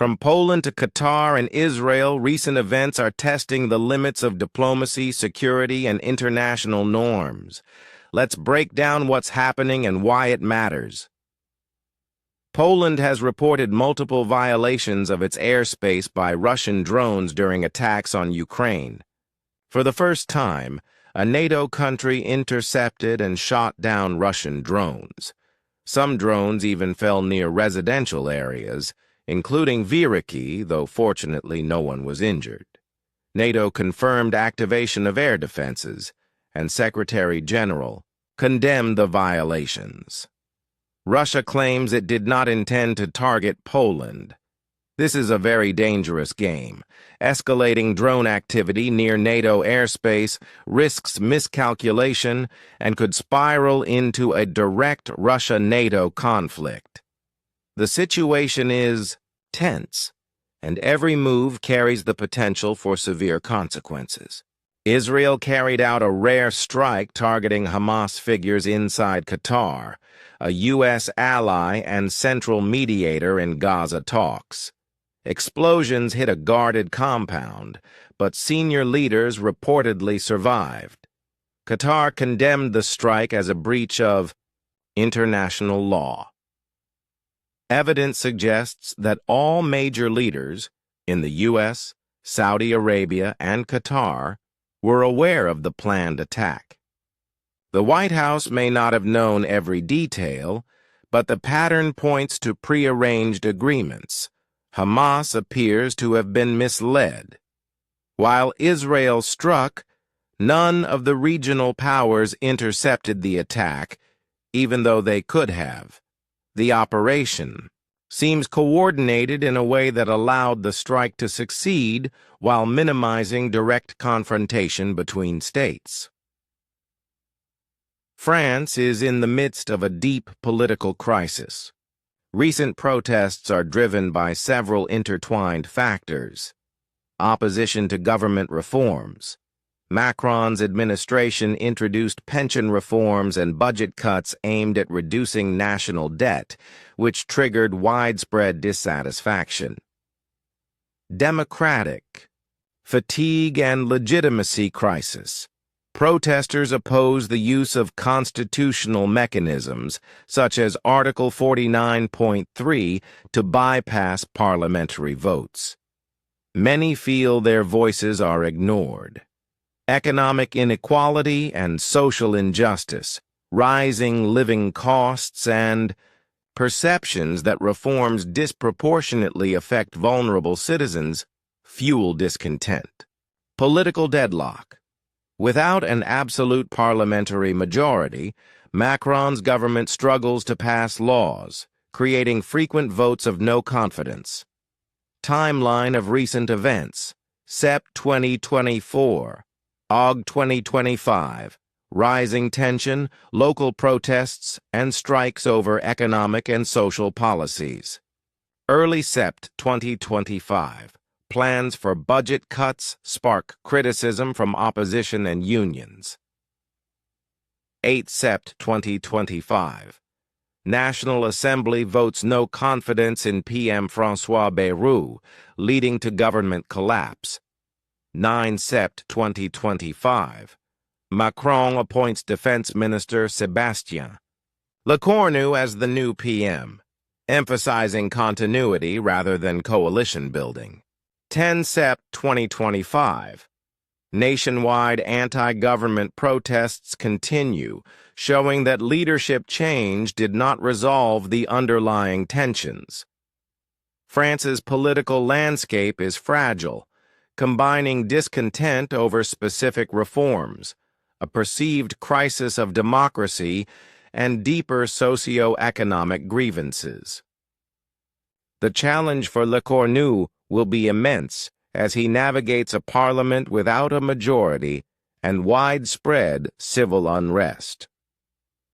From Poland to Qatar and Israel, recent events are testing the limits of diplomacy, security, and international norms. Let's break down what's happening and why it matters. Poland has reported multiple violations of its airspace by Russian drones during attacks on Ukraine. For the first time, a NATO country intercepted and shot down Russian drones. Some drones even fell near residential areas, including Brink, though fortunately no one was injured. NATO confirmed activation of air defenses, and Secretary General condemned the violations. Russia claims it did not intend to target Poland. This is a very dangerous game. Escalating drone activity near NATO airspace risks miscalculation and could spiral into a direct Russia-NATO conflict. The situation is tense, and every move carries the potential for severe consequences. Israel carried out a rare strike targeting Hamas figures inside Qatar, a U.S. ally and central mediator in Gaza talks. Explosions hit a guarded compound, but senior leaders reportedly survived. Qatar condemned the strike as a breach of international law. Evidence suggests that all major leaders in the U.S., Saudi Arabia, and Qatar were aware of the planned attack. The White House may not have known every detail, but the pattern points to prearranged agreements. Hamas appears to have been misled. While Israel struck, none of the regional powers intercepted the attack, even though they could have. The operation seems coordinated in a way that allowed the strike to succeed while minimizing direct confrontation between states. France is in the midst of a deep political crisis. Recent protests are driven by several intertwined factors: opposition to government reforms. Macron's administration introduced pension reforms and budget cuts aimed at reducing national debt, which triggered widespread dissatisfaction. Democratic fatigue and legitimacy crisis. Protesters oppose the use of constitutional mechanisms, such as Article 49.3, to bypass parliamentary votes. Many feel their voices are ignored. Economic inequality and social injustice, rising living costs, and perceptions that reforms disproportionately affect vulnerable citizens fuel discontent. Political deadlock. Without an absolute parliamentary majority, Macron's government struggles to pass laws, creating frequent votes of no confidence. Timeline of recent events: Sept 2024, Aug 2025, rising tension, local protests, and strikes over economic and social policies. Early Sept 2025. Plans for budget cuts spark criticism from opposition and unions. 8 Sept 2025. National Assembly votes no confidence in PM François Bayrou, leading to government collapse. 9 Sept 2025. Macron appoints Defense Minister Sébastien Lecornu as the new PM, emphasizing continuity rather than coalition building. 10 Sept 2025. Nationwide anti-government protests continue, showing that leadership change did not resolve the underlying tensions. France's political landscape is fragile, combining discontent over specific reforms, a perceived crisis of democracy, and deeper socio-economic grievances. The challenge for Lecornu will be immense as he navigates a parliament without a majority and widespread civil unrest.